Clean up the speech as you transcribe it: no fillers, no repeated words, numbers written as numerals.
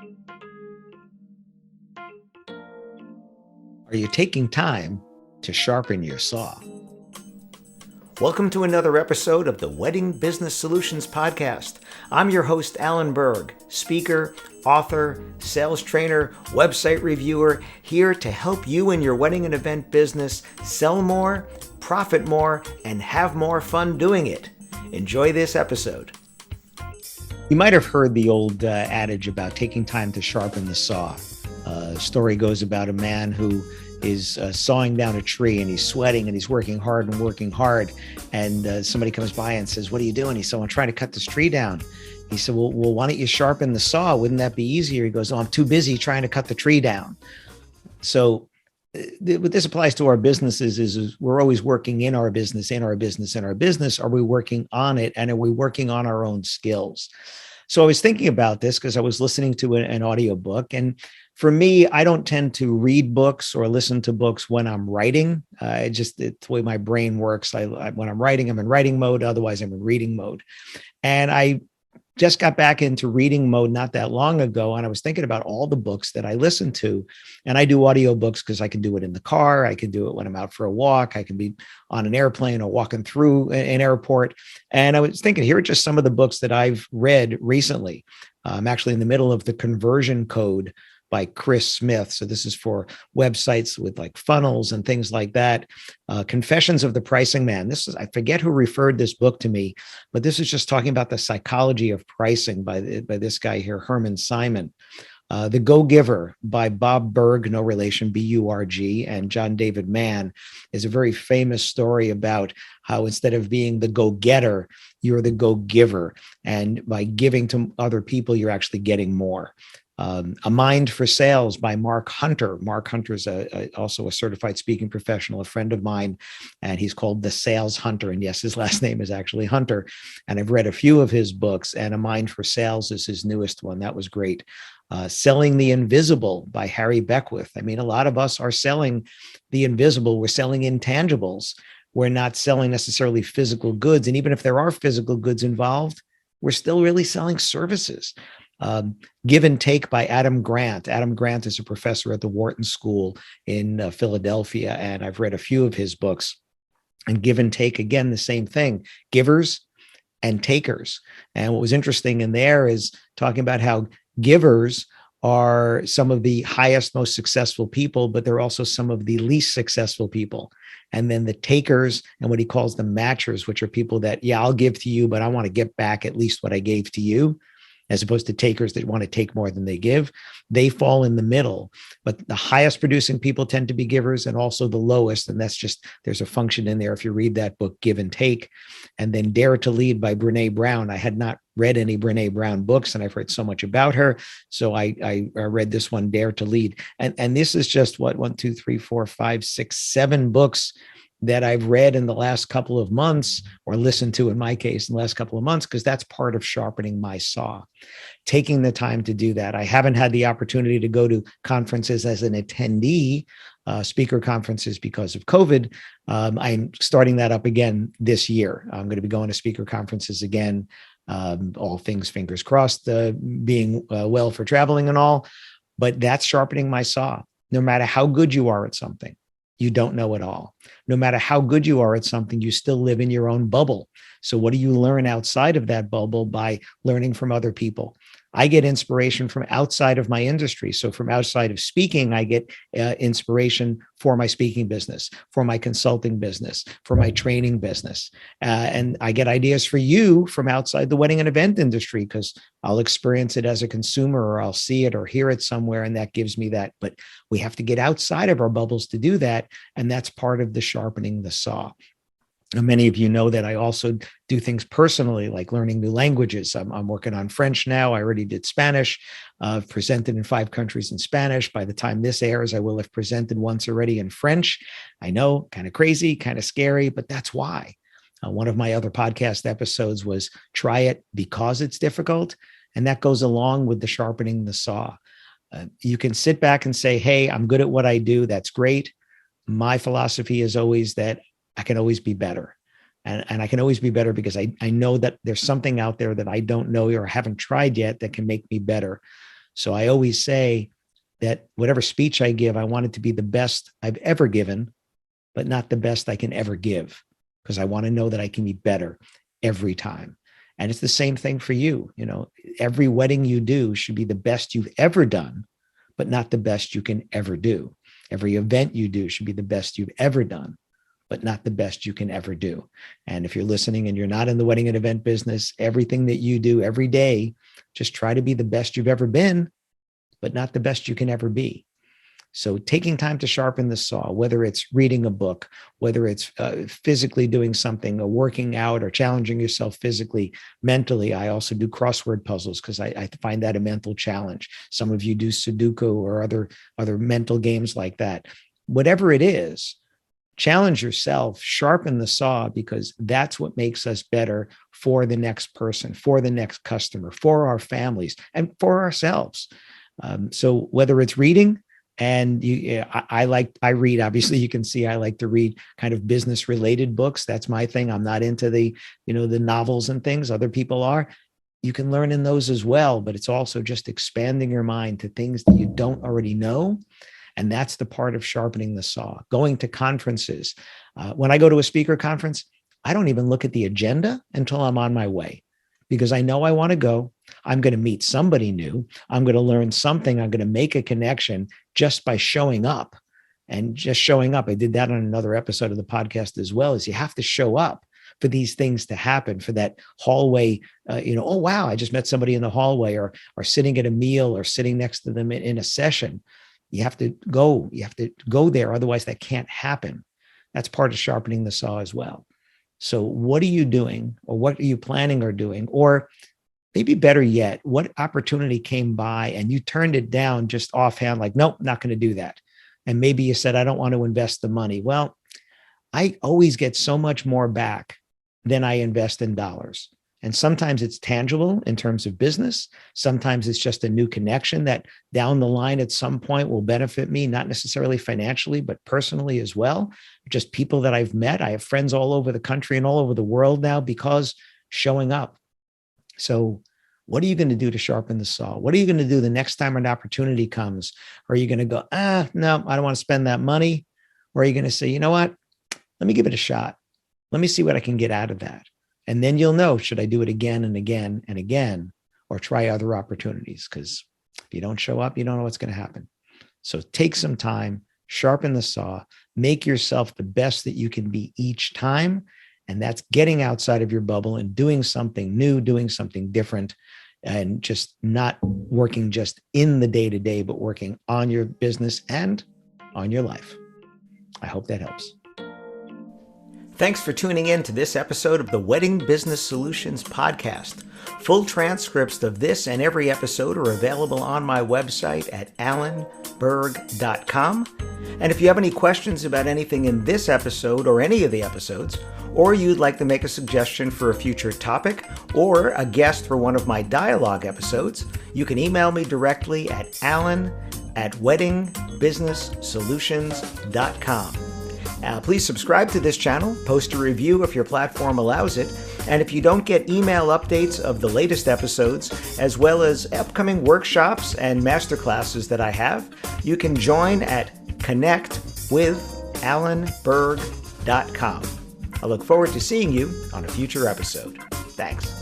Are you taking time to sharpen your saw? Welcome to another episode of the Wedding Business Solutions Podcast. I'm your host, Alan Berg, speaker, author, sales trainer, website reviewer, here to help you in your wedding and event business sell more, profit more, and have more fun doing it. Enjoy this episode. You might have heard the old adage about taking time to sharpen the saw. The story goes about a man who is sawing down a tree, and he's sweating and he's working hard. And somebody comes by and says, "What are you doing?" He said, "I'm trying to cut this tree down." He said, well, why don't you sharpen the saw? Wouldn't that be easier? He goes, "Oh, I'm too busy trying to cut the tree down." So what this applies to our businesses is we're always working in our business. Are we working on it? And are we working on our own skills? So I was thinking about this because I was listening to an audiobook. And for me, I don't tend to read books or listen to books when I'm writing. It's the way my brain works. When I'm writing, I'm in writing mode. Otherwise, I'm in reading mode. And I just got back into reading mode not that long ago. And I was thinking about all the books that I listen to. And I do audiobooks because I can do it in the car. I can do it when I'm out for a walk. I can be on an airplane or walking through an airport. And I was thinking, here are just some of the books that I've read recently. I'm actually in the middle of The Conversion Code by Chris Smith. So this is for websites with like funnels and things like that. Confessions of the Pricing Man. I forget who referred this book to me, but this is just talking about the psychology of pricing by this guy here, Herman Simon. The Go-Giver by Bob Burg, no relation, B-U-R-G, and John David Mann is a very famous story about how instead of being the go-getter, you're the go-giver. And by giving to other people, you're actually getting more. A Mind for Sales by Mark Hunter. Mark Hunter is also a certified speaking professional, a friend of mine, and he's called the Sales Hunter. And yes, his last name is actually Hunter. And I've read a few of his books, and A Mind for Sales is his newest one. That was great. Selling the Invisible by Harry Beckwith. I mean, a lot of us are selling the invisible. We're selling intangibles. We're not selling necessarily physical goods. And even if there are physical goods involved, we're still really selling services. Give and Take by Adam Grant. Adam Grant is a professor at the Wharton School in Philadelphia, and I've read a few of his books. And Give and Take, again, the same thing, givers and takers. And what was interesting in there is talking about how givers are some of the highest, most successful people, but they're also some of the least successful people. And then the takers and what he calls the matchers, which are people that, yeah, I'll give to you, but I want to get back at least what I gave to you, as opposed to takers that want to take more than they give. They fall in the middle, but the highest producing people tend to be givers, and also the lowest. And that's just, there's a function in there if you read that book, Give and Take. And then Dare to Lead by Brene Brown. I had not read any Brene Brown books, and I've heard so much about her. So I read this one, Dare to Lead. And this is just what, 1, 2, 3, 4, 5, 6, 7 books that I've read in the last couple of months, or listened to in my case in the last couple of months, because that's part of sharpening my saw, taking the time to do that. I haven't had the opportunity to go to conferences as an attendee, speaker conferences, because of COVID. I'm starting that up again this year. I'm going to be going to speaker conferences again, all things fingers crossed, being well for traveling and all, but that's sharpening my saw. No matter how good you are at something, you don't know it all. No matter how good you are at something, you still live in your own bubble. So what do you learn outside of that bubble? By learning from other people. I get inspiration from outside of my industry. So from outside of speaking, I get inspiration for my speaking business, for my consulting business, for my training business. And I get ideas for you from outside the wedding and event industry, because I'll experience it as a consumer, or I'll see it or hear it somewhere, and that gives me that. But we have to get outside of our bubbles to do that. And that's part of the sharpening the saw. And many of you know that I also do things personally, like learning new languages. I'm working on French now. I already did Spanish. I've presented in 5 countries in Spanish. By the time this airs, I will have presented once already in French. I know, kind of crazy, kind of scary, but that's why. One of my other podcast episodes was Try It Because It's Difficult. And that goes along with the sharpening the saw. You can sit back and say, hey, I'm good at what I do. That's great. My philosophy is always that I can always be better. And I can always be better because I know that there's something out there that I don't know or haven't tried yet that can make me better. So I always say that whatever speech I give, I want it to be the best I've ever given, but not the best I can ever give, because I want to know that I can be better every time. And it's the same thing for you. You know, every wedding you do should be the best you've ever done, but not the best you can ever do. Every event you do should be the best you've ever done, but not the best you can ever do. And if you're listening and you're not in the wedding and event business, everything that you do every day, just try to be the best you've ever been, but not the best you can ever be. So taking time to sharpen the saw, whether it's reading a book, whether it's physically doing something or working out or challenging yourself physically, mentally. I also do crossword puzzles because I find that a mental challenge. Some of you do Sudoku or other mental games like that. Whatever it is, challenge yourself, sharpen the saw, because that's what makes us better for the next person, for the next customer, for our families, and for ourselves. So whether it's reading, and I read, obviously you can see I like to read kind of business related books. That's my thing. I'm not into the novels and things. Other people are. You can learn in those as well, but it's also just expanding your mind to things that you don't already know. And that's the part of sharpening the saw. Going to conferences. When I go to a speaker conference, I don't even look at the agenda until I'm on my way, because I know I want to go. I'm going to meet somebody new. I'm going to learn something. I'm going to make a connection just by showing up. And just showing up, I did that on another episode of the podcast as well, is you have to show up for these things to happen, for that hallway, oh, wow, I just met somebody in the hallway, or sitting at a meal, or sitting next to them in a session. You have to go there. Otherwise that can't happen. That's part of sharpening the saw as well. So what are you doing, or what are you planning or doing? Or maybe better yet, what opportunity came by and you turned it down just offhand, like, nope, not going to do that. And maybe you said, I don't want to invest the money. Well, I always get so much more back than I invest in dollars. And sometimes it's tangible in terms of business. Sometimes it's just a new connection that down the line at some point will benefit me, not necessarily financially, but personally as well. Just people that I've met. I have friends all over the country and all over the world now because showing up. So what are you going to do to sharpen the saw? What are you going to do the next time an opportunity comes? Are you going to go, no, I don't want to spend that money? Or are you going to say, you know what? Let me give it a shot. Let me see what I can get out of that. And then you'll know, should I do it again and again and again, or try other opportunities? Because if you don't show up, you don't know what's going to happen. So take some time, sharpen the saw, make yourself the best that you can be each time. And that's getting outside of your bubble and doing something new, doing something different, and just not working just in the day-to-day, but working on your business and on your life. I hope that helps. Thanks for tuning in to this episode of the Wedding Business Solutions Podcast. Full transcripts of this and every episode are available on my website at alanberg.com. And if you have any questions about anything in this episode or any of the episodes, or you'd like to make a suggestion for a future topic or a guest for one of my dialogue episodes, you can email me directly at alan@weddingbusinesssolutions.com. Please subscribe to this channel, post a review if your platform allows it, and if you don't get email updates of the latest episodes, as well as upcoming workshops and masterclasses that I have, you can join at connectwithalanberg.com. I look forward to seeing you on a future episode. Thanks.